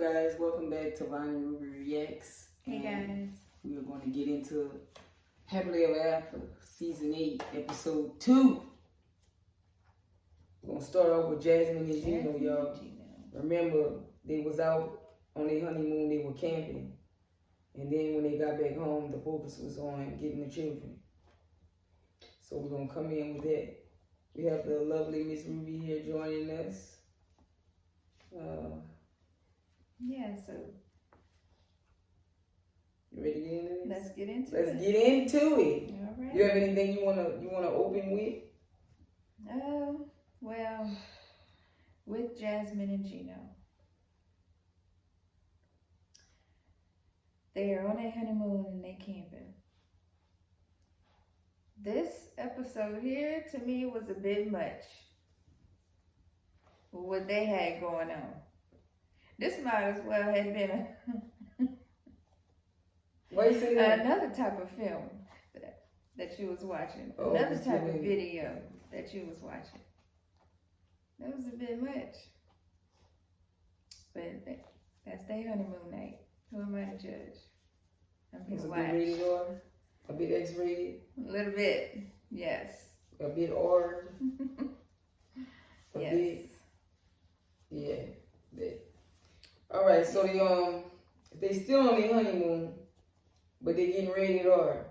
up, guys? Welcome back to Vonnie Ruby Reacts. Hey, guys. We are going to get into Happily Ever After, Season 8, Episode 2. We're going to start off with Jasmine and Gino, y'all. Remember, they was out on their honeymoon, they were camping. And then when they got back home, the focus was on getting the children. So we're going to come in with that. We have the lovely Miss Ruby here joining us. So you ready to get into this? let's get into Let's it. get into it. All right. You have anything you wanna open with? Well, with Jasmine and Gino, they are on their honeymoon and they camping. This episode here to me was a bit much. What they had going on. This might as well have been Why you say that? another type of film that you was watching. Oh, Another type of kidding. video that you was watching. That was a bit much. But that's their honeymoon night. Who am I to judge? I'm here It's to a watch. bit rated R, a bit X-rated, A little bit. Yes. a bit R, a Yes. bit, yeah. That. All right, so they still on their honeymoon, but they getting rated R.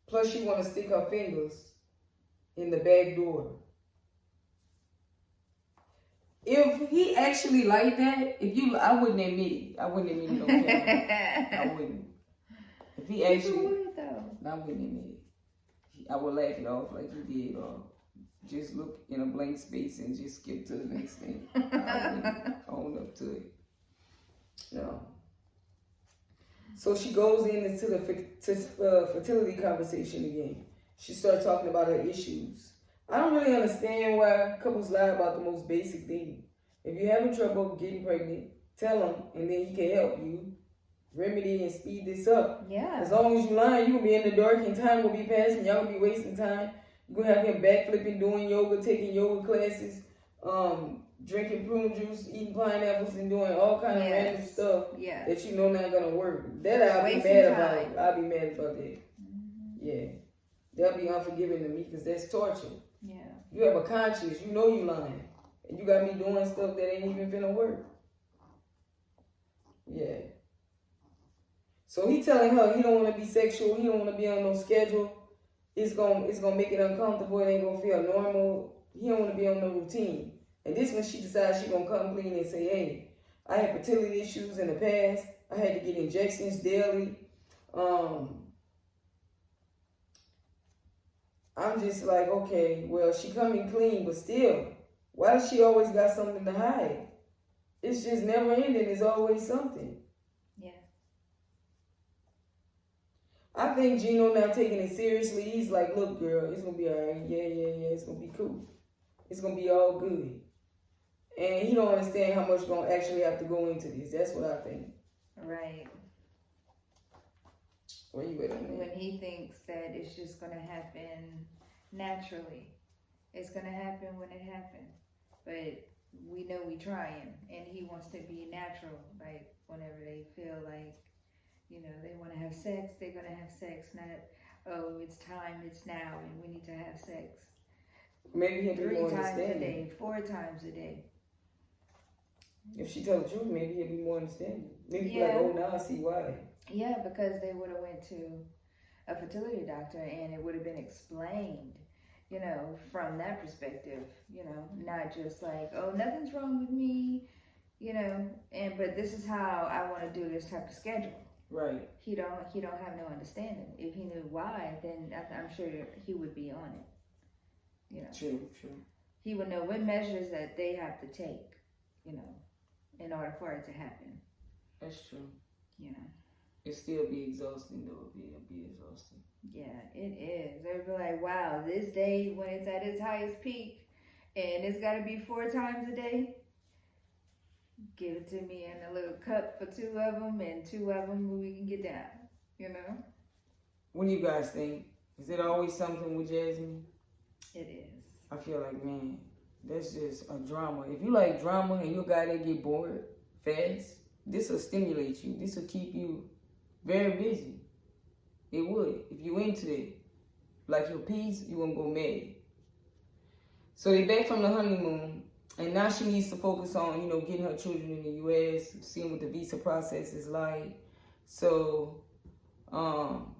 Plus, she want to stick her fingers in the back door. If he actually like that, I wouldn't admit it. I wouldn't admit it on camera. I wouldn't. If he actually, would, though. I wouldn't admit it. I would laugh it off like he did, or just look in a blank space and just skip to the next thing. I wouldn't own up to it. No. So she goes into the fertility conversation again. She starts talking about her issues. I don't really understand why couples lie about the most basic thing. If you're having trouble getting pregnant, tell him, and then he can help you remedy and speed this up. Yeah. As long as you lying, you gonna be in the dark and time will be passing. Y'all gonna be wasting time. You gonna have him backflipping, doing yoga, taking yoga classes, drinking prune juice, eating pineapples, and doing all kind of random stuff that you know not gonna work. That I'll be mad about. I'll be mad about that. Mm-hmm. Yeah, that'll be unforgiving to me because that's torture. Yeah. You have a conscience. You know you lying, and you got me doing stuff that ain't even finna work. Yeah. So he telling her he don't want to be sexual. He don't want to be on no schedule. It's gonna make it uncomfortable. It ain't gonna feel normal. He don't want to be on no routine. And this when she decides she gonna come clean and say, hey, I had fertility issues in the past. I had to get injections daily. I'm just like, okay, well, she coming clean, but still, why does she always got something to hide? It's just never ending. It's always something. Yeah. I think Gino now taking it seriously. He's like, look, girl, it's gonna be all right. Yeah, it's gonna be cool. It's gonna be all good. And he don't understand how much gonna actually have to go into this. That's what I think. Right. Where you at on that? When he thinks that it's just going to happen naturally. It's going to happen when it happens. But we know we trying. And he wants to be natural. Like, whenever they feel like, they want to have sex, they're going to have sex. Not, oh, it's time, it's now, and we need to have sex. Maybe he'll be 3 more times a understanding. day, 4 times a day. If she tell the truth, maybe he'll be more understanding. Maybe be Yeah. like, oh, now I see why. Yeah, because they would have went to a fertility doctor and it would have been explained, from that perspective, not just like, oh, nothing's wrong with me, but this is how I want to do this type of schedule. Right. He don't have no understanding. If he knew why, then I'm sure he would be on it. True. He would know what measures that they have to take, in order for it to happen. That's true. It still be exhausting though. It'll be exhausting. Yeah, it is. They'll be like, wow, this day when it's at its highest peak and it's got to be 4 times a day, give it to me in a little cup for 2 of them and 2 of them we can get down, What do you guys think? Is it always something with Jasmine? It is. I feel like, man, that's just a drama. If you like drama and you're a guy that get bored fast, this will stimulate you. This will keep you very busy. It would. If you into it, like your peace, you won't go mad. So they back from the honeymoon, and now she needs to focus on, you know, getting her children in the U.S., seeing what the visa process is like. So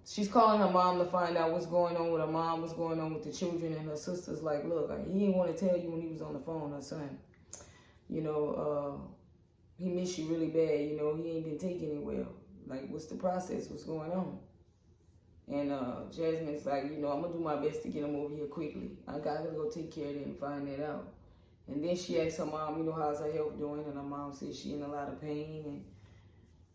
she's calling her mom to find out what's going on with her mom, what's going on with the children, and her sister's like, look, he didn't want to tell you when he was on the phone, her son. You know, he missed you really bad. You know, he ain't been taking it well. Like, what's the process? What's going on? And Jasmine's like, you know, I'm going to do my best to get him over here quickly. I got to go take care of it and find that out. And then she asked her mom, you know, how's her health doing? And her mom says she's in a lot of pain and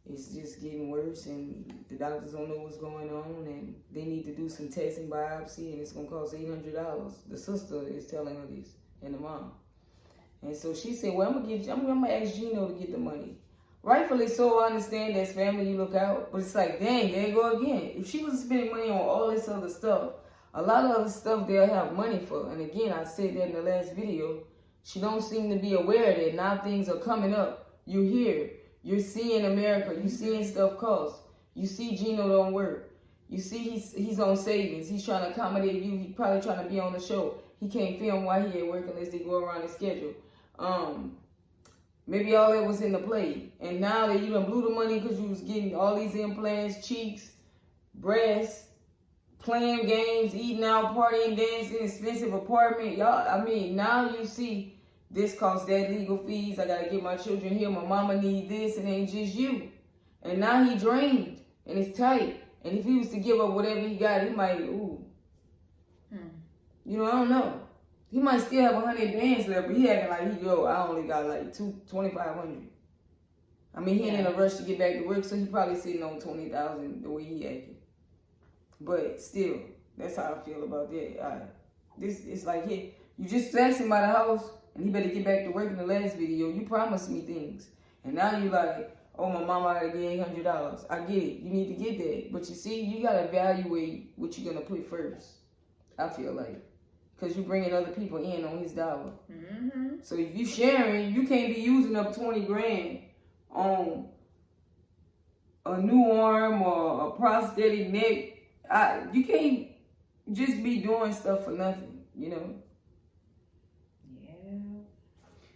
it's just getting worse and the doctors don't know what's going on and they need to do some testing, biopsy, and it's going to cost $800. The sister is telling her this and the mom. And so she said, well, I'm going to ask Gino to get the money. Rightfully so, I understand that's family, you look out. But it's like, dang, there you go again. If she was spending money on all this other stuff, a lot of other stuff they'll have money for. And again, I said that in the last video. She don't seem to be aware that now things are coming up. You hear, you're seeing America, you're seeing stuff cost. You see Gino don't work. You see he's on savings. He's trying to accommodate you. He's probably trying to be on the show. He can't film while he at work unless they go around his schedule. Maybe all that was in the play. And now that you done blew the money because you was getting all these implants, cheeks, breasts, playing games, eating out, partying, dancing, expensive apartment. Y'all, I mean, now you see this costs that, legal fees. I got to get my children here. My mama need this. It ain't just you. And now he drained and it's tight. And if he was to give up whatever he got, he might, You know, I don't know. He might still have 100 bands left, but he acting like I only got like 2,500. I mean, he ain't in a rush to get back to work, so he probably sitting on 20,000 the way he acting. But still, that's how I feel about that. It's like, hey, you just asked him by the house, and he better get back to work. In the last video, you promised me things, and now you like, oh, my mama gotta get $800. I get it, you need to get that, but you see, you gotta evaluate what you're gonna put first. I feel like. Because you're bringing other people in on his dollar. Mm-hmm. So if you sharing, you can't be using up 20 grand on a new arm or a prosthetic neck. You can't just be doing stuff for nothing, you know? Yeah.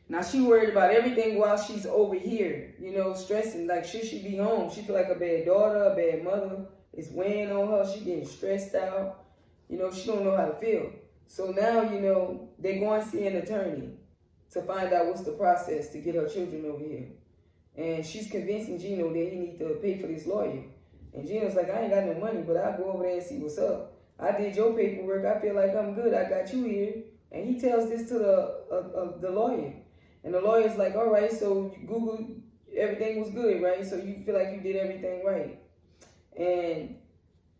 Now she worried about everything while she's over here, you know, stressing. Like, should she be home? She feel like a bad daughter, a bad mother. It's weighing on her. She getting stressed out. You know, she don't know how to feel. So now, you know, they're going to see an attorney to find out what's the process to get her children over here. And she's convincing Gino that he needs to pay for this lawyer. And Gino's like, I ain't got no money, but I'll go over there and see what's up. I did your paperwork. I feel like I'm good. I got you here. And he tells this to the lawyer. And the lawyer's like, all right, so you Googled, everything was good, right? So you feel like you did everything right. And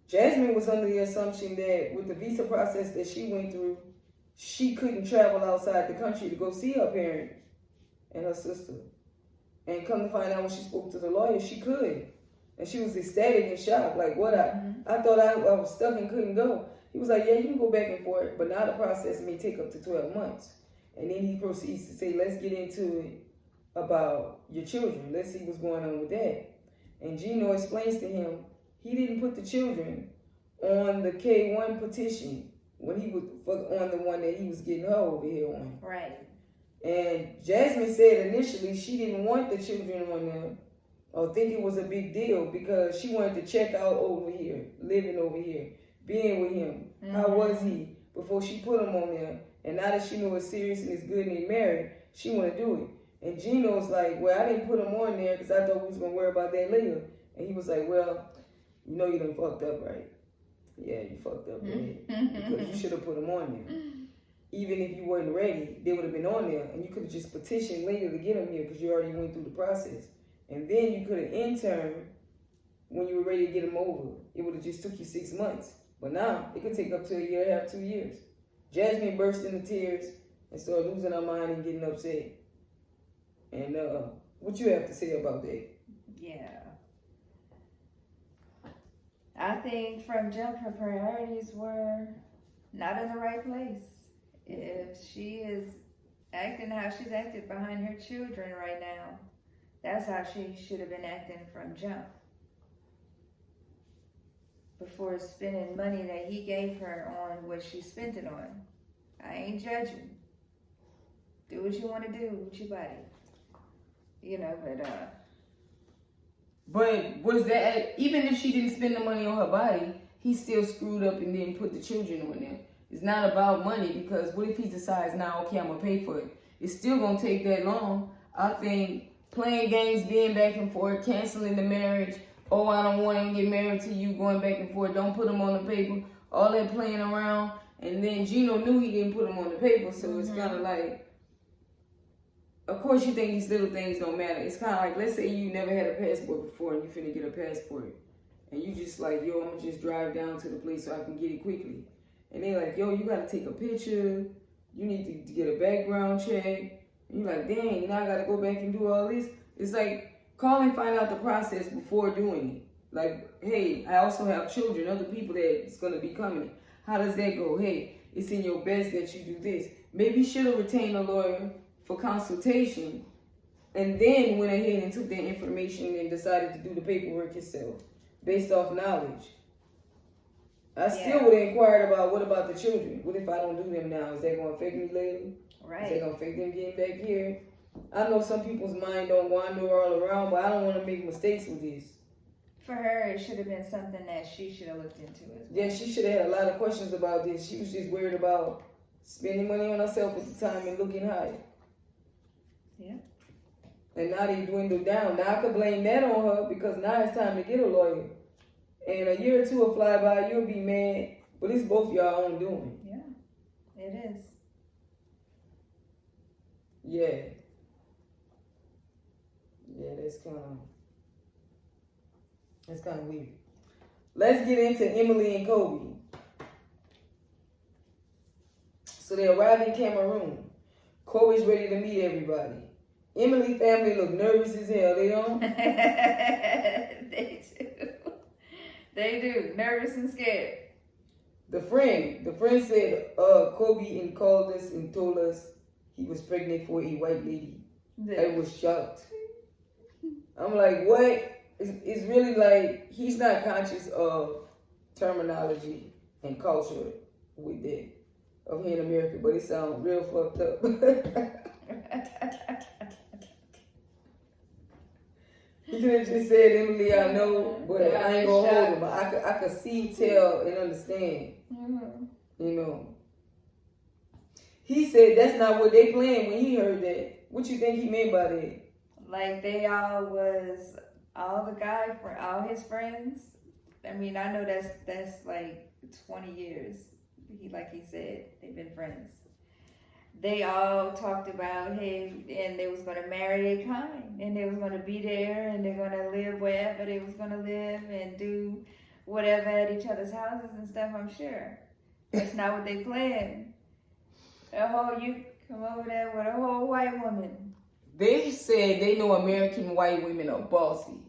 Jasmine was under the assumption that with the visa process that she went through, she couldn't travel outside the country to go see her parent and her sister. And come to find out when she spoke to the lawyer, she could. And she was ecstatic and shocked, like, what? I thought I was stuck and couldn't go. He was like, yeah, you can go back and forth, but now the process may take up to 12 months. And then he proceeds to say, let's get into it about your children. Let's see what's going on with that. And Gino explains to him, he didn't put the children on the K-1 petition when he was on the one that he was getting her over here on. Right. And Jasmine said initially she didn't want the children on there or think it was a big deal because she wanted to check out over here, living over here, being with him. Mm-hmm. How was he before she put him on there? And now that she knew it's serious and it's good and they married, she want to do it. And Gino's like, well, I didn't put him on there because I thought we was going to worry about that later. And he was like, well, you know you done fucked up, right? Yeah, you fucked up, right? Because you should have put them on there. Even if you weren't ready, they would have been on there. And you could have just petitioned later to get them here because you already went through the process. And then you could have interned when you were ready to get them over. It would have just took you 6 months. But now, it could take up to a year and a half, 2 years. Jasmine burst into tears and started losing her mind and getting upset. And what you have to say about that? Yeah. I think from jump, her priorities were not in the right place. If she is acting how she's acted behind her children right now, That's how she should have been acting from jump. Before spending money that he gave her on what she spent it on. I ain't judging. Do what you want to do with your body. You know, But was that, even if she didn't spend the money on her body, he still screwed up and didn't put the children on there. It's not about money, because what if he decides now, okay, I'm going to pay for it? It's still going to take that long. I think playing games, being back and forth, canceling the marriage, oh, I don't want to get married to you, going back and forth, don't put them on the paper, all that playing around. And then Gino knew he didn't put them on the paper, so it's kind of like, of course you think these little things don't matter. It's kind of like, let's say you never had a passport before and you finna get a passport. And you just like, yo, I'm gonna just drive down to the place so I can get it quickly. And they like, yo, you gotta take a picture. You need to get a background check. And you're like, dang, now I gotta go back and do all this. It's like, call and find out the process before doing it. Like, hey, I also have children, other people that's gonna be coming. How does that go? Hey, it's in your best that you do this. Maybe you should have retained a lawyer for consultation, and then went ahead and took that information and decided to do the paperwork yourself based off knowledge. I still would have inquired about, what about the children? What if I don't do them now? Is that going to affect me later? right. Is that going to affect them getting back here? I know some people's mind don't wander all around, but I don't want to make mistakes with this. For her, it should have been something that she should have looked into as well. Yeah, she should have had a lot of questions about this. She was just worried about spending money on herself at the time and looking high. Yeah. And now they dwindled down. Now I could blame that on her, because now it's time to get a lawyer. And a year or two will fly by, you'll be mad. But it's both y'all own doing. Yeah, it is. Yeah. Yeah, that's kind of weird. Let's get into Emily and Kobe. So they arrive in Cameroon. Kobe's ready to meet everybody. Emily family look nervous as hell. They don't? They do. They do. Nervous and scared. The friend said Kobe and called us and told us he was pregnant for a white lady. I was shocked. I'm like, what? It's really like he's not conscious of terminology and culture with that of here in America, but it sounds real fucked up. He could have just said, Emily, I know, but I ain't gonna hold him. I could see, tell, and understand. Mm-hmm. You know. He said that's not what they planned when he heard that. What you think he meant by that? Like they all was all the guy for all his friends. I mean, I know that's like 20 years. Like he said, they've been friends. They all talked about, hey, and they was going to marry their kind, and they was going to be there, and they're going to live wherever they was going to live and do whatever at each other's houses and stuff, I'm sure. That's not what they planned. You come over there with a whole white woman. They said they know American white women are bossy.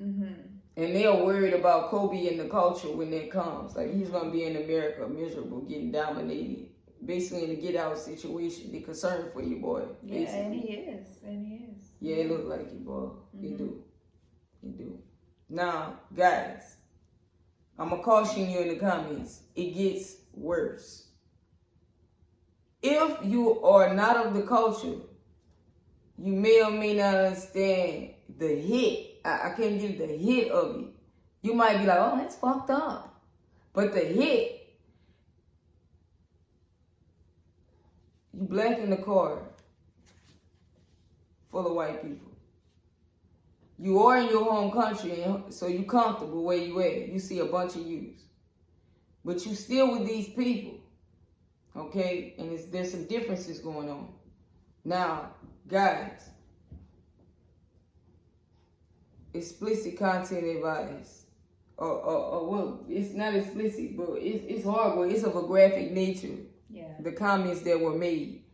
Mm-hmm. And they are worried about Kobe and the culture when that comes. Like, he's going to be in America miserable, getting dominated. Basically in a get out situation. They're concerned for you, boy. Basically. Yeah, and he is. Yeah, it look like it, boy. He do. Now, guys, I'm going to caution you in the comments. It gets worse. If you are not of the culture, you may or may not understand the hit. I can't give the hit of it. You might be like, oh, that's fucked up. But the hit, you black in the car full of white people. You are in your home country, so you comfortable where you at. You see a bunch of yous. But you still with these people. Okay? And there's some differences going on. Now, guys, explicit content advice. Well, it's not explicit, but it's horrible. It's of a graphic nature. Yeah. The comments that were made.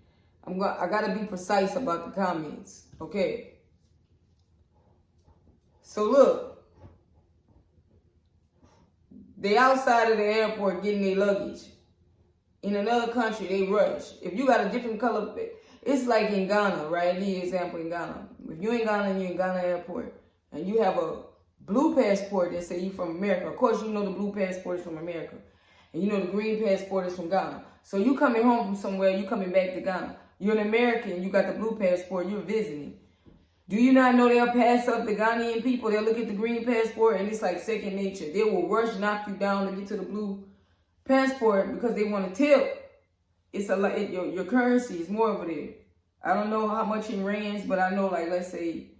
I gotta be precise about the comments. Okay. So look. They outside of the airport getting their luggage. In another country, they rush. If you got a different color, it's like in Ghana, right? Give you an example in Ghana. If you're in Ghana and you're in Ghana airport and you have a blue passport that say you from America, of course you know the blue passport is from America. And you know the green passport is from Ghana. So you coming home from somewhere, you coming back to Ghana. You're an American, you got the blue passport, you're visiting. Do you not know they'll pass up the Ghanaian people? They'll look at the green passport and it's like second nature. They will rush, knock you down to get to the blue passport because they want to tip. It's your currency is more over there. I don't know how much in rands, but I know, like, let's say,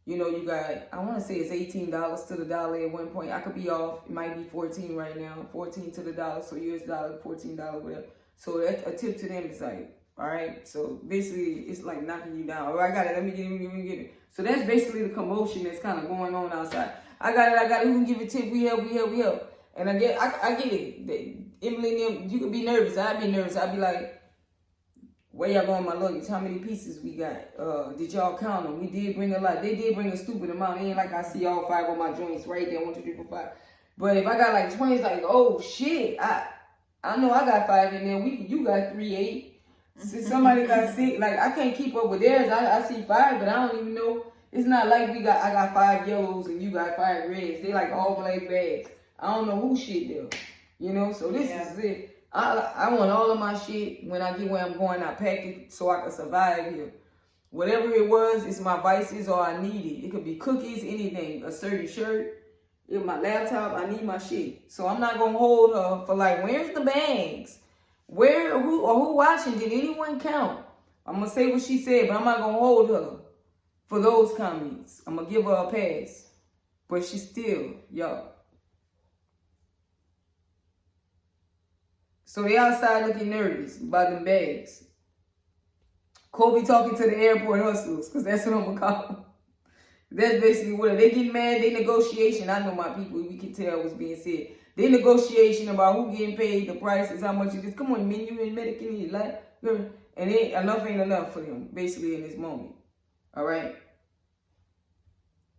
you know, you got, I want to say it's $18 to the dollar at one point. I could be off. It might be 14 right now. 14 to the dollar. So US dollar, $14, whatever. So that's a tip to them. It's like, all right. So basically, it's like knocking you down. Oh, I got it. Let me get it. So that's basically the commotion that's kind of going on outside. I got it. Who can give a tip? We help. And I get it. Emily and them, you could be nervous. I'd be nervous. I'd be like, where y'all going with my luggage? How many pieces we got? Did y'all count them? We did bring a lot. They did bring a stupid amount. It ain't like I see all 5 of my joints right there. 1, 2, 3, 4, 5. But if I got like 20, it's like, oh shit. I know I got 5 in there. You got 3, 8. Somebody got 6. Like, I can't keep up with theirs. I see 5, but I don't even know. It's not like I got 5 yellows and you got 5 reds. They like all black bags. I don't know who shit though. You know, so this is it. I want all of my shit when I get where I'm going. I pack it so I can survive here. Whatever it was, it's my vices or I need it. It could be cookies, anything, a certain shirt, my laptop. I need my shit. So I'm not gonna hold her for like, where's the bags? Who watching? Did anyone count? I'm gonna say what she said, but I'm not gonna hold her for those comments. I'm gonna give her a pass, but she still, y'all. So they outside looking nervous about them bags. Kobe talking to the airport hustlers, because that's what I'm going to call them. That's basically what they get mad. They negotiation. I know my people, we can tell what's being said. They negotiation about who getting paid, the prices, how much it is. Come on, man, you in Medicaid, like, and enough ain't enough for them, basically, in this moment. All right?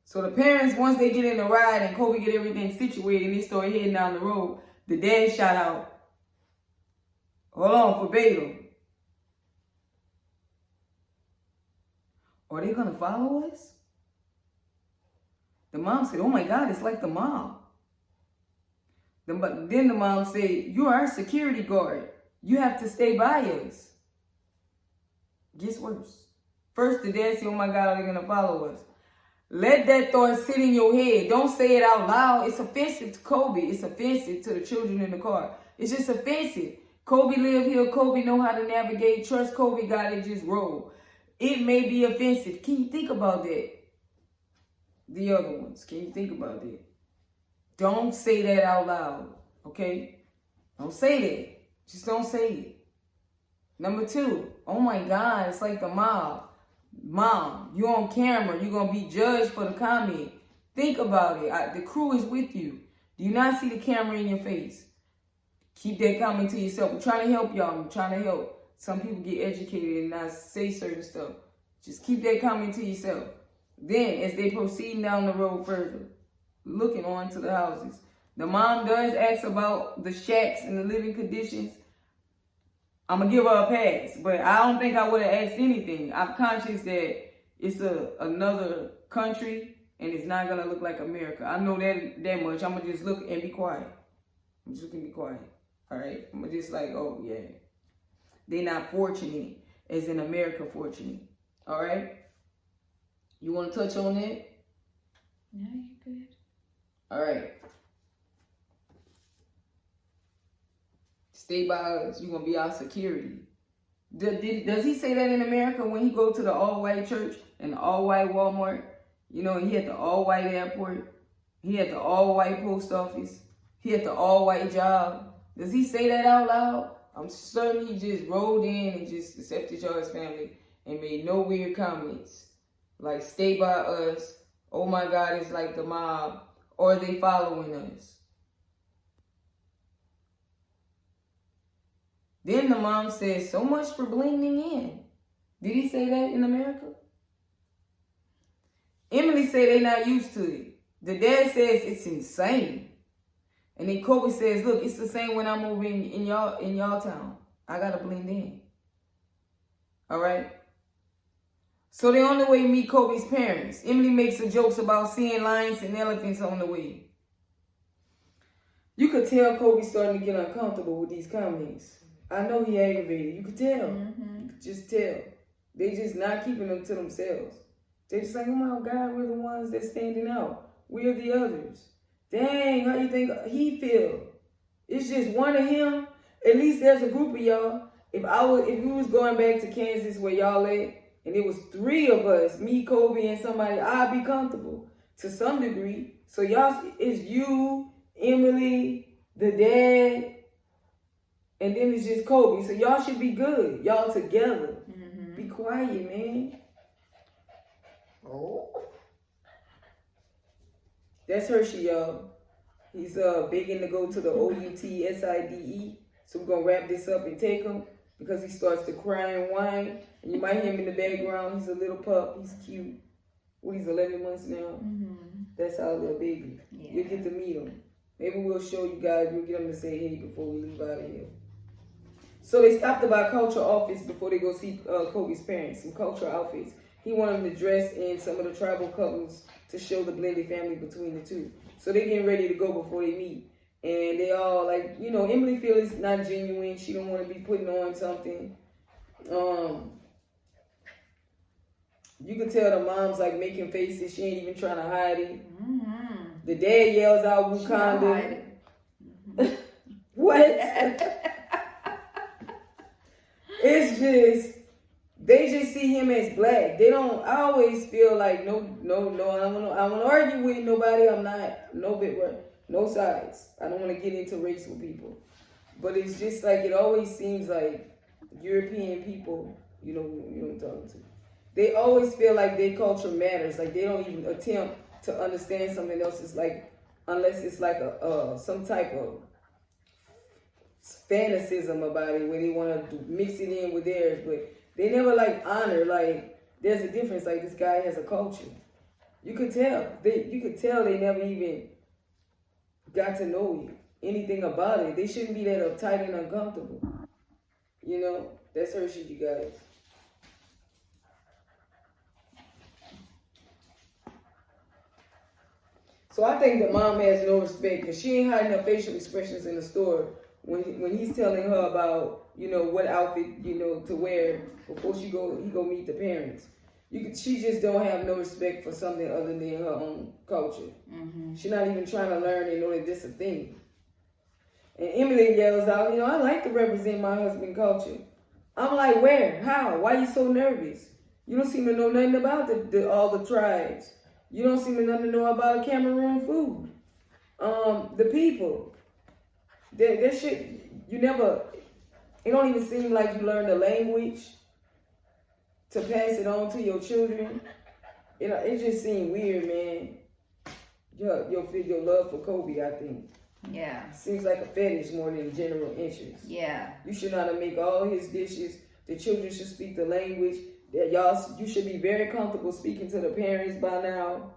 So the parents, once they get in the ride and Kobe get everything situated and they start heading down the road, the dad shout out, hold on, verbatim. Are they going to follow us? The mom said, oh my God, it's like the mom. Then the mom said, you are our security guard. You have to stay by us. Gets worse. First, the dad said, oh my God, are they going to follow us? Let that thought sit in your head. Don't say it out loud. It's offensive to Kobe. It's offensive to the children in the car. It's just offensive. Kobe live here. Kobe know how to navigate. Trust Kobe, got it, just roll. It may be offensive. Can you think about that? The other ones. Can you think about that? Don't say that out loud. Okay? Don't say that. Just don't say it. Number 2. Oh my God, it's like the mob. Mom, you on camera. You're going to be judged for the comment. Think about it. The crew is with you. Do you not see the camera in your face? Keep that comment to yourself. I'm trying to help y'all. I'm trying to help. Some people get educated and not say certain stuff. Just keep that comment to yourself. Then, as they proceed down the road further, looking on to the houses, the mom does ask about the shacks and the living conditions. I'm going to give her a pass, but I don't think I would have asked anything. I'm conscious that it's another country and it's not going to look like America. I know that much. I'm going to just look and be quiet. I'm just going to be quiet. All right? I'm going to just like, oh, yeah. They're not fortunate as in America fortunate. All right? You want to touch on that? No, you're good. All right. Stay by us. You're going to be our security. Does he say that in America when he go to the all-white church and the all-white Walmart? You know, he had the all-white airport. He had the all-white post office. He had the all-white job. Does he say that out loud? I'm certain he just rolled in and just accepted y'all as family and made no weird comments. Like, stay by us. Oh my God, it's like the mob. Or are they following us? Then the mom says, so much for blending in. Did he say that in America? Emily said they not used to it. The dad says it's insane. And then Kobe says, look, it's the same when I'm over in y'all town. I gotta blend in. All right. So they're on the way to meet Kobe's parents. Emily makes the jokes about seeing lions and elephants on the way. You could tell Kobe's starting to get uncomfortable with these comments. I know he aggravated. You could tell. Mm-hmm. You could just tell. They just not keeping them to themselves. They just like, oh my God, we're the ones that's standing out. We're the others. Dang, how you think he feel? It's just one of him. At least there's a group of y'all. If we was going back to Kansas where y'all at, and it was 3 of us, me, Kobe, and somebody, I'd be comfortable to some degree. So y'all, it's you, Emily, the dad, and then it's just Kobe. So y'all should be good. Y'all together. Mm-hmm. Be quiet, man. Oh. That's Hershey, y'all. He's begging to go to the OUTSIDE. So we're going to wrap this up and take him because he starts to cry and whine. And you might hear him in the background. He's a little pup. He's cute. Well, he's 11 months now. Mm-hmm. That's our little baby. Yeah. You'll get to meet him. Maybe we'll show you guys. We'll get him to say hey before we leave out of here. So they stopped by culture office before they go see Kobe's parents. Some culture outfits. He wanted them to dress in some of the tribal colors to show the blended family between the two. So they're getting ready to go before they meet. And they all like, you know, Emily feels it's not genuine. She don't want to be putting on something. You can tell the mom's like making faces. She ain't even trying to hide it. Mm-hmm. The dad yells out Wakanda. What? It's just, they just see him as black. They don't, I always feel like, no, I don't want to argue with nobody. I'm not, no sides. I don't want to get into race with people. But it's just like, it always seems like European people, you know what I'm talking to. They always feel like their culture matters. Like they don't even attempt to understand something else. It's like, unless it's like some type of fanaticism about it where they want to mix it in with theirs. But they never like honor, like there's a difference. Like this guy has a culture. You could tell. You could tell they never even got to know anything about it. They shouldn't be that uptight and uncomfortable. You know, that's her shit, you guys. So I think the mom has no respect because she ain't hiding her facial expressions in the store when he's telling her about, you know, what outfit, you know, to wear before he go meet the parents. She just don't have no respect for something other than her own culture. Mm-hmm. She's not even trying to learn and know that this is a thing. And Emily yells out, you know, I like to represent my husband's culture. I'm like, where? How? Why are you so nervous? You don't seem to know nothing about all the tribes. You don't seem to nothing to know about Cameroon food. The people. That shit, it don't even seem like you learn the language to pass it on to your children. You know, it just seemed weird, man. Your love for Kobe, I think. Yeah. Seems like a fetish more than general interest. Yeah. You should know how to make all his dishes. The children should speak the language. You should be very comfortable speaking to the parents by now.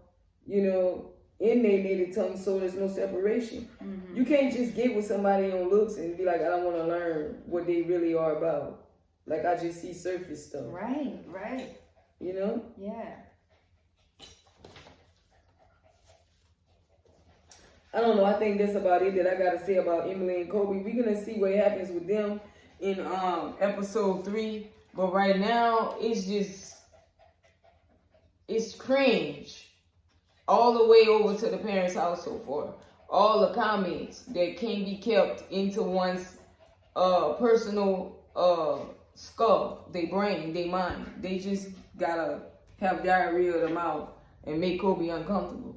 You know, in their native tongue, so there's no separation. Mm-hmm. You can't just get with somebody on looks and be like, I don't want to learn what they really are about. Like, I just see surface stuff. Right. You know? Yeah. I don't know. I think that's about it that I got to say about Emily and Kobe. We're going to see what happens with them in episode 3. But right now, it's cringe. All the way over to the parents' house so far. All the comments that can be kept into one's personal skull, their brain, their mind. They just gotta have diarrhea of the mouth and make Kobe uncomfortable.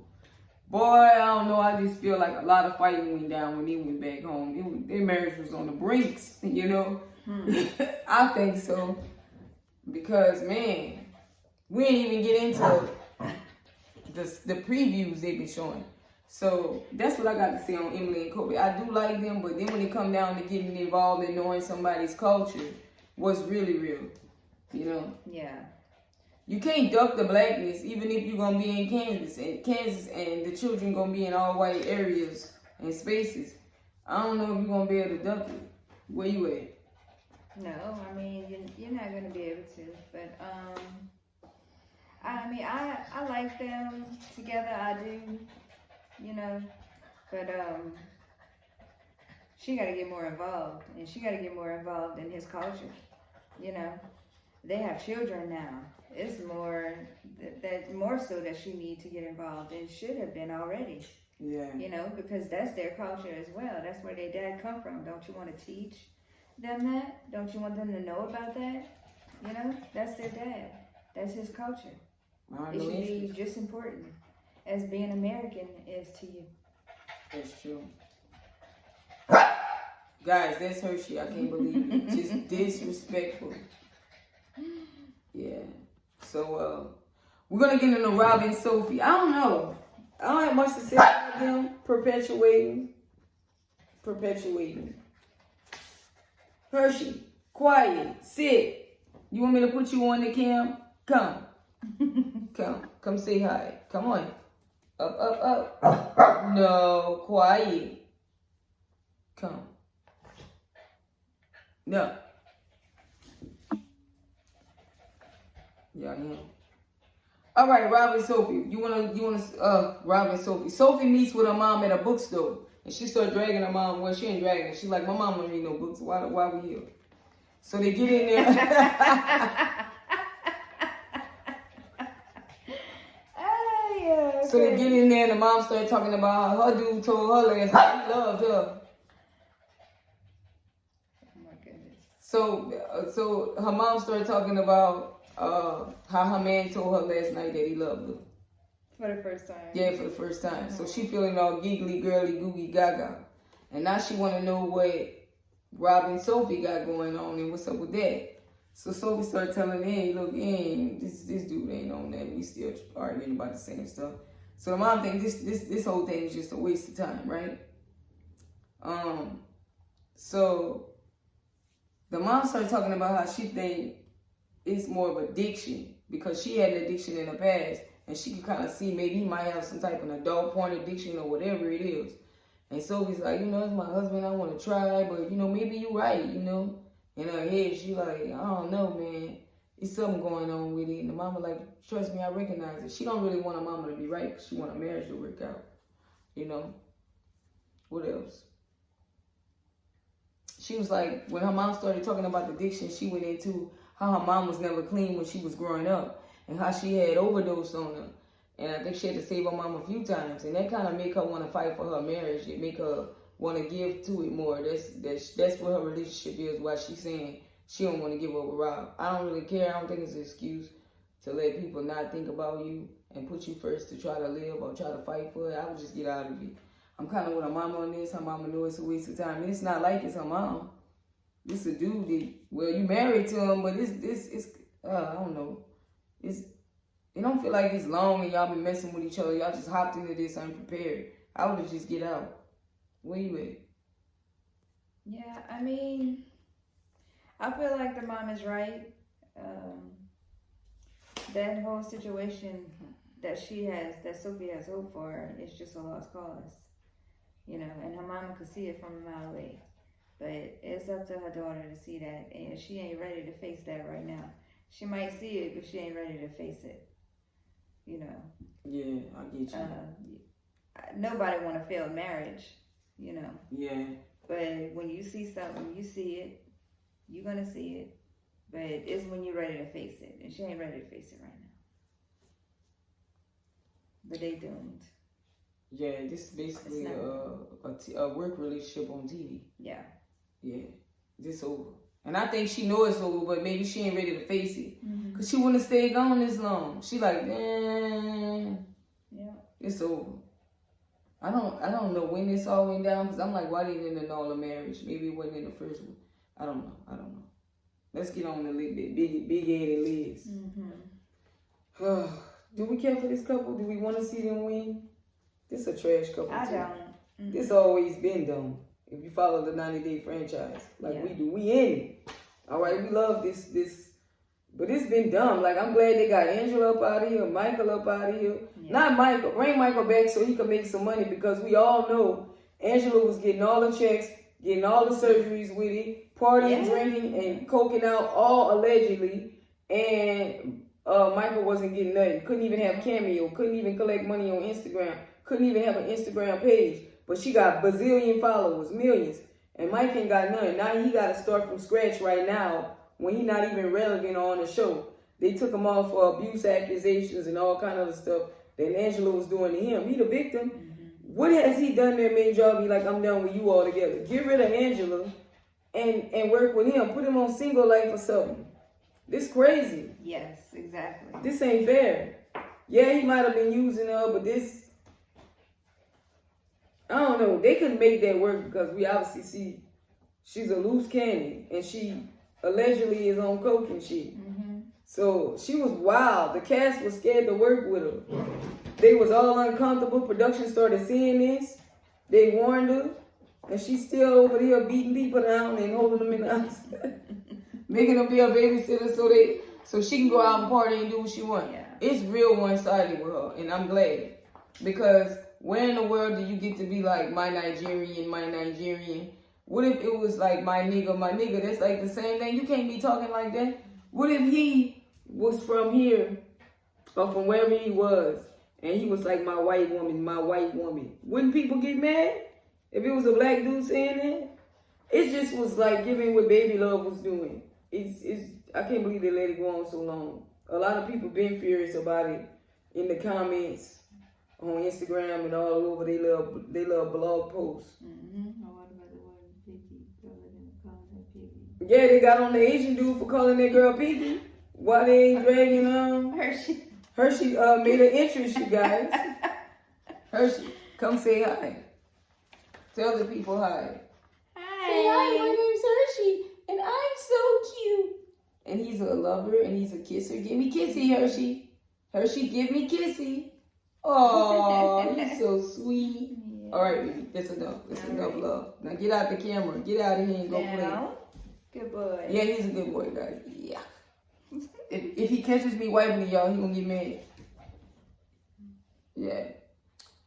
Boy, I don't know. I just feel like a lot of fighting went down when they went back home. Their marriage was on the brinks, you know? I think so. Because, man, we didn't even get into the previews they've been showing. So that's what I got to say on Emily and Kobe. I do like them, but then when it come down to getting involved in knowing somebody's culture, what's really real, you know? Yeah. You can't duck the blackness, even if you're gonna be in Kansas and the children gonna be in all white areas and spaces. I don't know if you're gonna be able to duck it. Where you at? No, I mean you're not gonna be able to. But I mean I like them together. I do, you know. But she got to get more involved, and she got to get more involved in his culture. You know, they have children now. It's more that more so that she need to get involved, and should have been already. Yeah. You know, because that's their culture as well. That's where their dad come from. Don't you want to teach them that? Don't you want them to know about that? You know, that's their dad. That's his culture. It should be just important as being American is to you. That's true. Guys, that's Hershey. I can't believe it. Just disrespectful. Yeah. So, we're going to get into Rob and Sophie. I don't know. I don't have much to say about them. Perpetuating. Hershey, quiet, sit. You want me to put you on the cam? Come. Come say hi. Come on. Up. No, quiet. Come. No. Yeah, I am. All right, Rob and Sophie. You wanna Rob and Sophie. Sophie meets with her mom at a bookstore, and she started dragging her mom. Well, she ain't dragging her. She like, my mom don't read no books. Why we here? So they get in there. Okay. So they get in there, and the mom started talking about how her dude told her last night he loved her. Oh my goodness. So her mom started talking about how her man told her last night that he loved her. For the first time. Yeah, for the first time. So she feeling all giggly, girly, googie, gaga. And now she want to know what Rob and Sophie got going on and what's up with that. So Sophie started telling her, hey, look, this dude ain't on that. We still arguing about the same stuff. So the mom thinks this whole thing is just a waste of time, right? So the mom started talking about how she think it's more of addiction because she had an addiction in the past, and she could kind of see maybe he might have some type of adult porn addiction or whatever it is. And Sophie's like, it's my husband, I want to try, but maybe you're right, In her head, she like, I don't know, man. It's something going on with it. And the mama like, trust me, I recognize it. She don't really want her mama to be right. She want a marriage to work out. What else? She was like, when her mom started talking about the addiction, she went into how her mom was never clean when she was growing up and how she had overdosed on her. And I think she had to save her mom a few times. And that kind of make her want to fight for her marriage. It make her want to give to it more. That's what her relationship is, why she's saying she don't want to give up with Rob. I don't really care. I don't think it's an excuse to let people not think about you and put you first to try to live or try to fight for it. I would just get out of it. I'm kind of with her mama on this. Her mama knows it's a waste of time. And it's not like it's her mom. This a dude that, well, you married to him, but it's I don't know. It don't feel like it's long and y'all been messing with each other. Y'all just hopped into this unprepared. I would have just get out. Where you at? Yeah, I mean, I feel like the mom is right. That whole situation that Sophie has hope for is just a lost cause. And her mama could see it from a mile away. But it's up to her daughter to see that, and she ain't ready to face that right now. She might see it, but she ain't ready to face it. Yeah, I get you. Nobody want a failed marriage, Yeah. But when you see something, you see it. You're gonna see it. But it's when you're ready to face it, and she ain't ready to face it right now. But they doomed. Yeah, this is basically a work relationship on TV. Yeah. Yeah, this over. And I think she knows it's over, but maybe she ain't ready to face it. Mm-hmm. Because she wouldn't have stayed gone this long. She like, man, yeah, it's over. I don't know when this all went down, because I'm like, why didn't it annul the marriage? Maybe it wasn't in the first one. I don't know. Let's get on a little bit. Big-headed Liz. Mm-hmm. Do we care for this couple? Do we want to see them win? This a trash couple I too. don't. Mm-hmm. This always been dumb. If you follow the 90-day franchise, like we do, we in it. All right, we love this, but it's been dumb. Like, I'm glad they got Angela up out of here, Michael up out of here. Yeah. Not Michael. Bring Michael back so he can make some money, because we all know Angela was getting all the checks, getting all the surgeries with it, partying, drinking, and coking out, all allegedly. And Michael wasn't getting nothing. Couldn't even have Cameo. Couldn't even collect money on Instagram. Couldn't even have an Instagram page. But she got bazillion followers, millions. And Mike ain't got none. Now he got to start from scratch right now when he not even relevant on the show. They took him off for abuse accusations and all kind of other stuff that Angela was doing to him. He the victim. What has he done that made y'all be like, I'm done with you all together? Get rid of Angela and work with him. Put him on single life or something. This crazy. Yes, exactly. This ain't fair. Yeah, he might have been using her, but this, I don't know. They couldn't make that work because we obviously see she's a loose cannon and she allegedly is on coke and shit. So she was wild. The cast was scared to work with her. They was all uncomfortable. Production started seeing this. They warned her. And she's still over here beating people down and holding them in the house. Making them be a babysitter so she can go out and party and do what she wants. Yeah. It's real one-sided with her. And I'm glad. Because where in the world do you get to be like my Nigerian? What if it was like my nigga? That's like the same thing. You can't be talking like that. What if he was from here or from wherever he was and he was like my white woman? Wouldn't people get mad if it was a black dude saying that? It just was like giving what Baby Love was doing. It's I can't believe they let it go on so long. A lot of people been furious about it in the comments on Instagram and all over. They love blog posts. Yeah, they got on the Asian dude for calling that girl Pinky. Why they ain't dragging Hershey made an entrance, you guys. Hershey, come say hi. Tell the people hi. Hi. Say hi, my name's Hershey, and I'm so cute. And he's a lover, and he's a kisser. Give me kissy, Hershey. Hershey, give me kissy. Oh, you're so sweet. Yeah. All right, baby, that's enough. That's enough love. Now get out the camera. Get out of here and go play. Good boy. Yeah, he's a good boy, guys. Yeah. If he catches me wiping y'all, he gonna get mad. Yeah.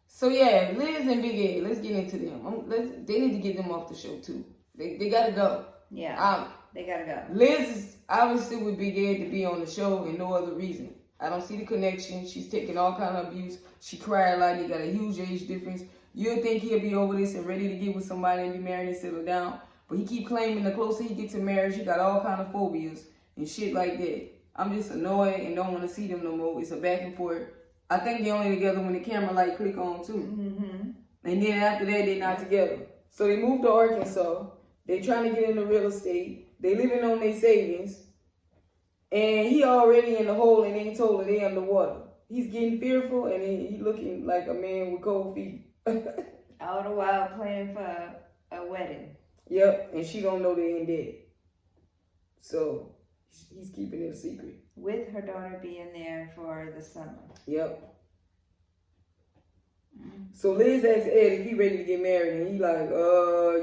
So yeah, Liz and Big A, let's get into them. They need to get them off the show too. They gotta go. Yeah. They gotta go. Liz is obviously with Big A to be on the show and no other reason. I don't see the connection. She's taking all kind of abuse. She cried a lot. They got a huge age difference. You'll think he'll be over this and ready to get with somebody and be married and settle down. But he keep claiming the closer he gets to marriage, he got all kind of phobias and shit like that. I'm just annoyed and don't want to see them no more. It's a back and forth. I think they only together when the camera light click on too. And then after that, they not together. So they moved to Arkansas. They trying to get into real estate. They living on their savings. And he already in the hole and ain't told her they underwater. He's getting fearful and he looking like a man with cold feet. All the while planning for a wedding. Yep, and she don't know they ain't dead. So he's keeping it a secret. With her daughter being there for the summer. Yep. So Liz asked Ed if he ready to get married, and he like,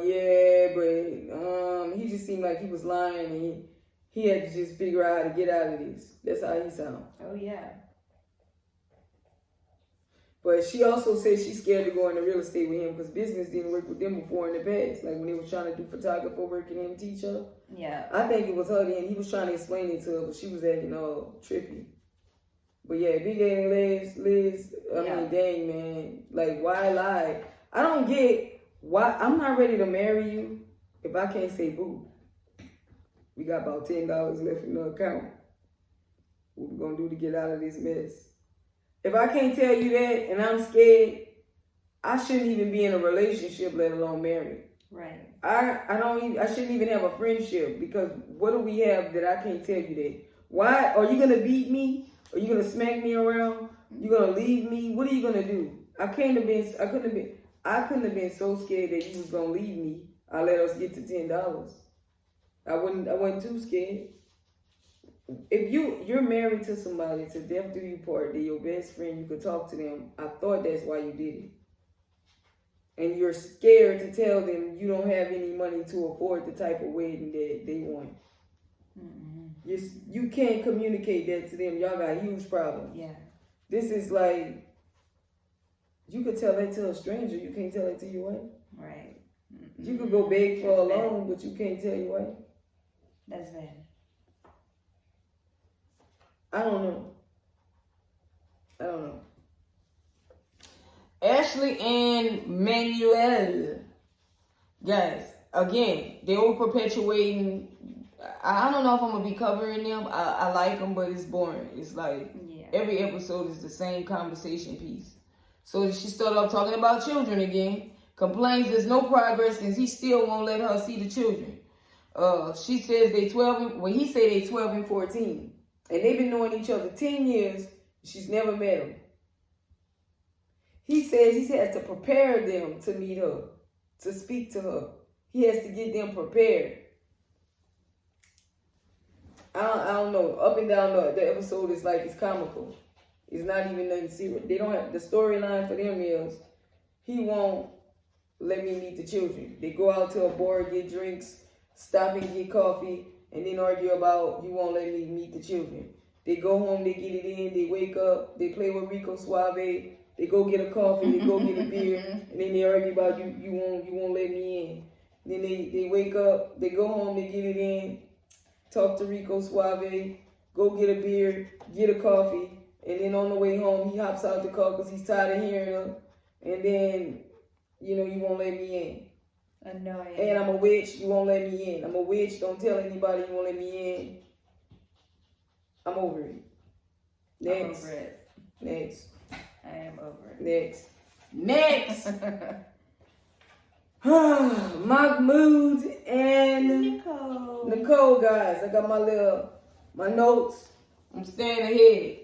yeah, but he just seemed like he was lying, and he had to just figure out how to get out of this. That's how he sound. Oh yeah. But she also said she's scared to go into real estate with him because business didn't work with them before in the past. Like when they was trying to do photographer work and him teach her. Yeah. I think it was her then. He was trying to explain it to her, but she was acting all trippy. But yeah, Big A and Liz, I mean, dang, man. Like, why lie? I don't get why. I'm not ready to marry you if I can't say boo. We got about $10 left in the account. What we gonna do to get out of this mess? If I can't tell you that and I'm scared, I shouldn't even be in a relationship, let alone married. Right. I shouldn't even have a friendship because what do we have that I can't tell you that? Why are you gonna beat me? Are you gonna smack me around? You gonna leave me? What are you gonna do? I couldn't have been so scared that you was gonna leave me. I let us get to $10. I wasn't too scared. If you're married to somebody, to death do you part, they're your best friend, you could talk to them. I thought that's why you did it. And you're scared to tell them you don't have any money to afford the type of wedding that they want. You can't communicate that to them. Y'all got a huge problem. Yeah. This is like, you could tell that to a stranger. You can't tell it to your wife. Right. You could go beg for a loan, but you can't tell your wife. That's bad. I don't know. Ashley and Manuel. Guys, again, they were perpetuating. I don't know if I'm going to be covering them. I like them, but it's boring. It's like every episode is the same conversation piece. So she started off talking about children again. Complains there's no progress and he still won't let her see the children. She says they 12, well, he said they 12 and 14. And they've been knowing each other 10 years. She's never met him. He says he has to prepare them to meet her, to speak to her. He has to get them prepared. I don't know. Up and down the episode is like it's comical. It's not even nothing serious. They don't have the storyline for them is he won't let me meet the children. They go out to a bar, get drinks, stop and get coffee, and then argue about you won't let me meet the children. They go home, they get it in, they wake up, they play with Rico Suave, they go get a coffee, they go get a beer, and then they argue about you won't let me in. Then they wake up, they go home, they get it in, talk to Rico Suave, go get a beer, get a coffee, and then on the way home he hops out the car because he's tired of hearing her, and then you won't let me in. Annoying. And I'm a witch, you won't let me in. I'm a witch, don't tell anybody you won't let me in. I'm over it. Next. I'm over it. Next. I am over it. Next. Mahmoud and Nicole, guys. I got my notes. I'm staying ahead.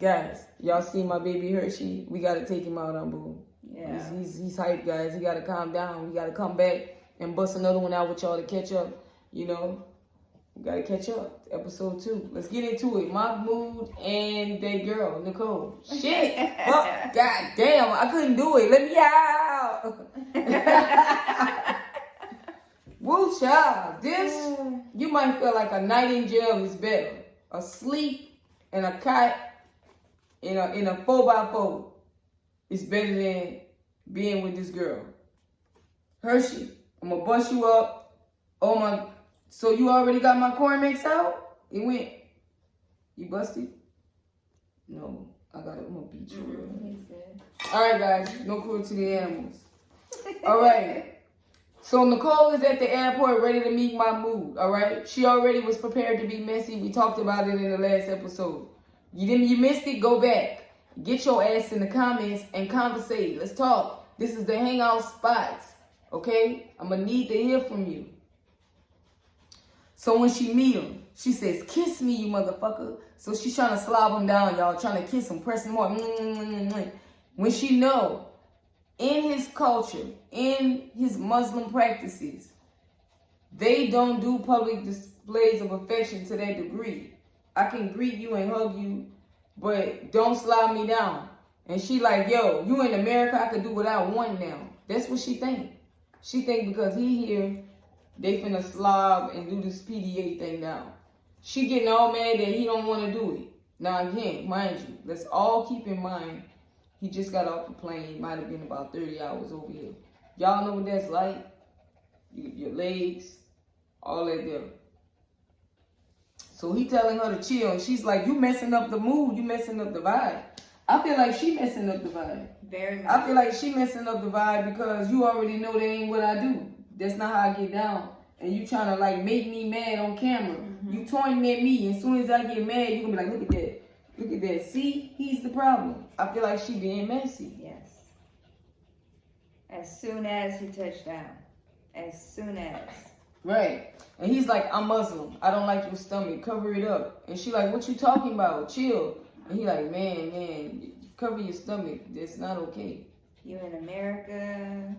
Guys, y'all see my baby Hershey? We gotta take him out on Boo. Yeah. He's hyped, guys. He gotta calm down. We gotta come back and bust another one out with y'all to catch up. We gotta catch up. Episode 2. Let's get into it. Mahmoud and that girl, Nicole. Shit. God damn, I couldn't do it. Let me out. Woo, child. This, you might feel like a night in jail is better. A sleep and a cot in a 4x4 is better than being with this girl. Hershey, I'm gonna bust you up. Oh my, so you already got my corn mix out? It went. You busted? No, I'm gonna beat you. Alright guys, no cruelty to the animals. Alright. So Nicole is at the airport ready to meet Mahmoud, alright? She already was prepared to be messy. We talked about it in the last episode. You missed it, go back. Get your ass in the comments and conversate. Let's talk. This is the hangout spot, okay? I'm going to need to hear from you. So when she meet him, she says, kiss me, you motherfucker. So she's trying to slob him down, y'all. Trying to kiss him, press him more. When she know, in his culture, in his Muslim practices, they don't do public displays of affection to that degree. I can greet you and hug you, but don't slide me down. And she like, yo, you in America, I can do what I want now. That's what she think. She think because he here, they finna slob and do this PDA thing now. She getting all mad that he don't want to do it. Now again, mind you, let's all keep in mind, he just got off the plane. Might have been about 30 hours over here. Y'all know what that's like? Your legs, all that there. So he telling her to chill, and she's like, you messing up the mood, you messing up the vibe. I feel like she messing up the vibe. Very much. I feel like she messing up the vibe because you already know that ain't what I do. That's not how I get down. And you trying to like make me mad on camera. Mm-hmm. You torment me, and as soon as I get mad, you gonna be like, look at that. Look at that. See, he's the problem. I feel like she being messy. Yes. As soon as he touched down. As soon as. Right. And he's like, I'm Muslim. I don't like your stomach. Cover it up. And she like, what you talking about? Chill. And he like, man, cover your stomach. That's not okay. You in America.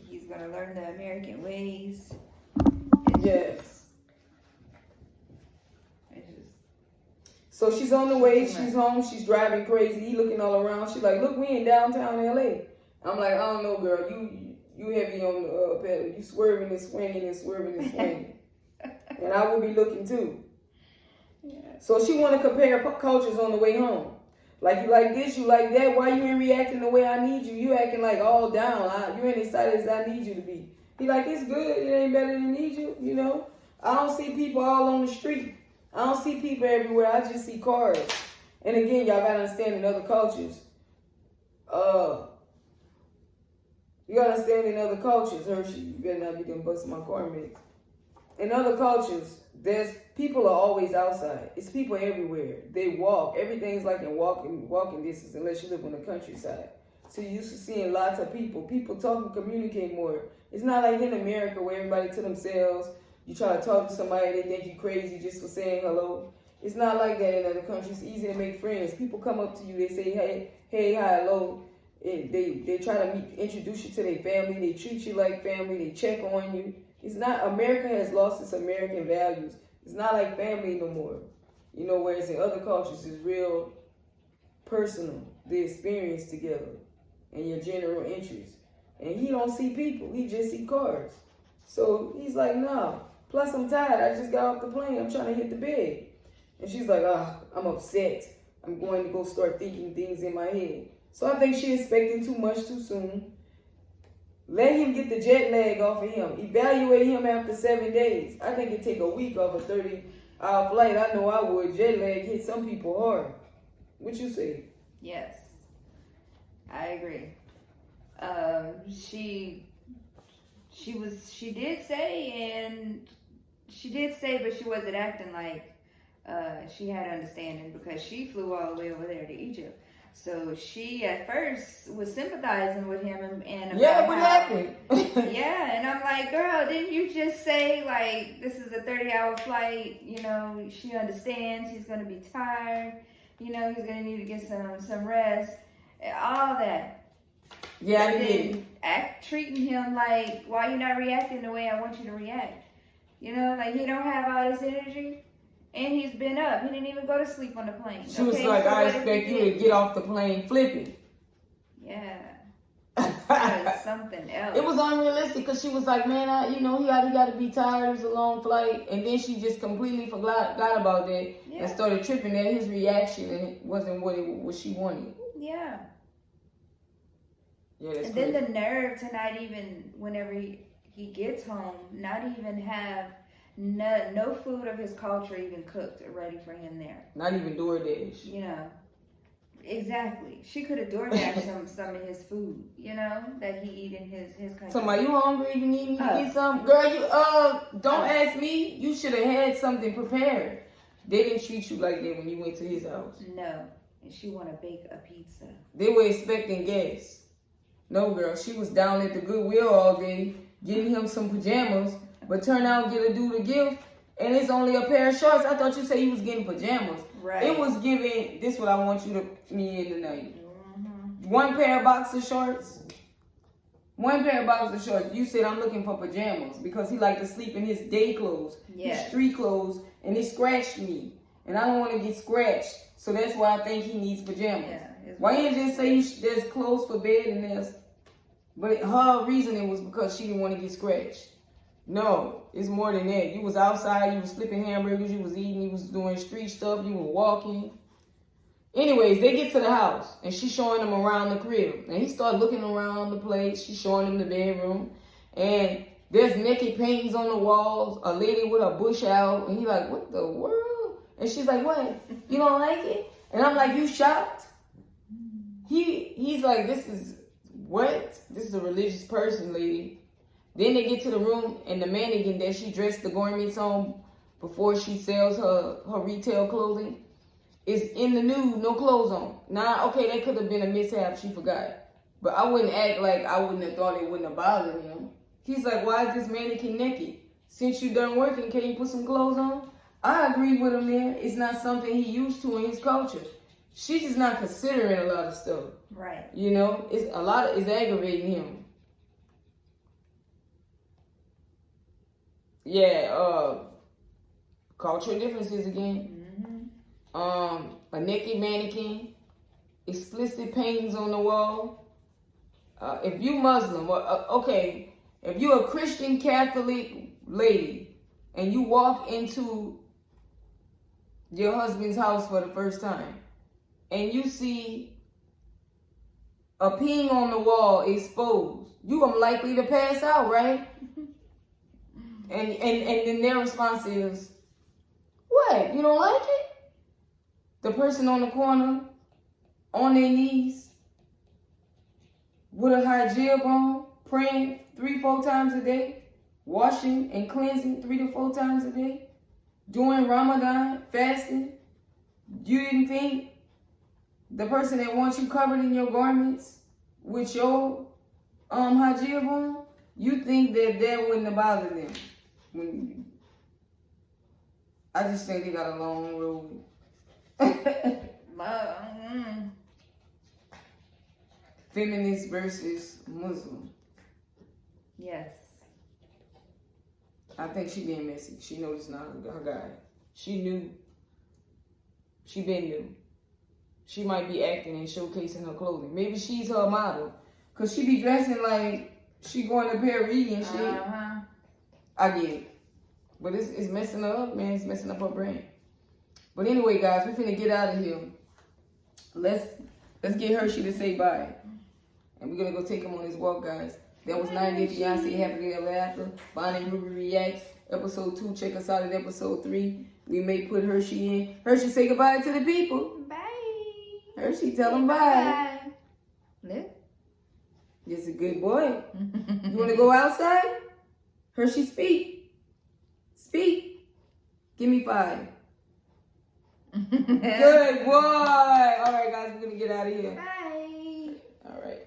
He's going to learn the American ways. Yes. So she's on the way. She's home. She's driving crazy. He looking all around. She's like, look, we in downtown LA. I'm like, I don't know, girl. You heavy on the pedal. You swerving and swinging and swerving and swinging. And I will be looking too. Yeah. So she want to compare cultures on the way home. Like you like this, you like that. Why you ain't reacting the way I need you? You acting like all down. You ain't excited as I need you to be. He like, it's good. It ain't better than need you, you know. I don't see people all on the street. I don't see people everywhere. I just see cars. And again, y'all gotta understand in other cultures. You gotta understand in other cultures. Hershey, you better not be gonna bust my car mix. In other cultures, there's people are always outside. It's people everywhere. They walk. Everything's like in walking distance unless you live on the countryside. So you're used to seeing lots of people. People talk and communicate more. It's not like in America where everybody to themselves. You try to talk to somebody, they think you crazy just for saying hello. It's not like that in other countries. It's easy to make friends. People come up to you, they say, hey, hi, hello. They try to introduce you to their family. They treat you like family. They check on you. It's not, America has lost its American values. It's not like family no more. You know, whereas in other cultures, it's real personal, the experience together and your general interests. And he don't see people. He just see cars. So he's like, nah. Plus, I'm tired. I just got off the plane. I'm trying to hit the bed. And she's like, I'm upset. I'm going to go start thinking things in my head. So I think she's expecting too much too soon. Let him get the jet lag off of him. Evaluate him after 7 days. I think it'd take a week off a 30-hour flight. I know I would. Jet lag hit some people hard. What you say? Yes, I agree. She did say, but she wasn't acting like she had understanding because she flew all the way over there to Egypt. So she at first was sympathizing with him and yeah, what happened? Yeah, and I'm like, girl, didn't you just say like this is a 30-hour flight? You know, she understands he's gonna be tired. You know, he's gonna need to get some rest. All that. Yeah, I did. Treating him like, why you not reacting the way I want you to react? You know, like he don't have all this energy. And he's been up. He didn't even go to sleep on the plane. She was like, I expect you to get off the plane flipping. Yeah. That was something else. It was unrealistic because she was like, man, he got to be tired. It was a long flight. And then she just completely forgot about that and started tripping at his reaction. And it wasn't what she wanted. Yeah. Yeah, that's and crazy. Then the nerve to not even, whenever he gets home, not even have no food of his culture even cooked or ready for him there. Not even DoorDash. You know, exactly. She could have DoorDashed some of his food, you know, that he eat in his country. Somebody, you hungry? You need me to get some? Girl, you don't ask me. You should have had something prepared. They didn't treat you like that when you went to his house. No, and she want to bake a pizza. They were expecting guests. No, girl, she was down at the Goodwill all day getting him some pajamas. But turn out get a dude a gift, and it's only a pair of shorts. I thought you said he was getting pajamas. Right. It was giving, this what I want you to me in tonight. Mm-hmm. One pair of boxer shorts. One pair of boxer shorts. You said I'm looking for pajamas because he liked to sleep in his day clothes, his street clothes, and it scratched me. And I don't want to get scratched. So that's why I think he needs pajamas. Yeah, why you just say there's clothes for bed and there's... But her reasoning was because she didn't want to get scratched. No, it's more than that. You was outside, you was flipping hamburgers, you was eating, you was doing street stuff, you were walking. Anyways, they get to the house, and she's showing them around the crib. And he started looking around the place. She's showing him the bedroom. And there's naked paintings on the walls, a lady with her bush out. And he like, what the world? And she's like, what? You don't like it? And I'm like, you shocked? He's like, this is, what? This is a religious person, lady. Then they get to the room, and the mannequin that she dressed the garments on before she sells her retail clothing is in the nude, no clothes on. Now, okay, that could have been a mishap. She forgot. But I wouldn't act like I wouldn't have thought it wouldn't have bothered him. He's like, why is this mannequin naked? Since you done working, can you put some clothes on? I agree with him there. It's not something he used to in his culture. She's just not considering a lot of stuff. Right. You know, it's aggravating him. Yeah, cultural differences again. Mm-hmm. A naked mannequin, explicit paintings on the wall. If you Muslim, okay, if you a Christian Catholic lady and you walk into your husband's house for the first time and you see a ping on the wall exposed, you are likely to pass out, right? And then their response is, what? You don't like it? The person on the corner, on their knees, with a hijab on, praying 3-4 times a day, washing and cleansing 3 to 4 times a day, doing Ramadan, fasting. You didn't think the person that wants you covered in your garments with your hijab on, you think that wouldn't have bothered them. I just think they got a long road. Feminist versus Muslim. Yes. I think she being messy. She knows it's not her guy. She knew. She been knew. She might be acting and showcasing her clothing. Maybe she's her model. Because she be dressing like she going to Paris and shit. I get it. But it's messing her up, man. It's messing up her brain. But anyway, guys, we finna get out of here. Let's get Hershey to say bye. And we're gonna go take him on his walk, guys. That was 90 Day Fiancé, Happily Ever After. Bonnie and Ruby Reacts, episode 2. Check us out at episode 3. We may put Hershey in. Hershey, say goodbye to the people. Bye. Hershey, tell them bye. Live. You're a good boy. You wanna go outside? Hershey, speak. Speak. Give me 5. Good boy. All right, guys, we're gonna get out of here. Bye. All right.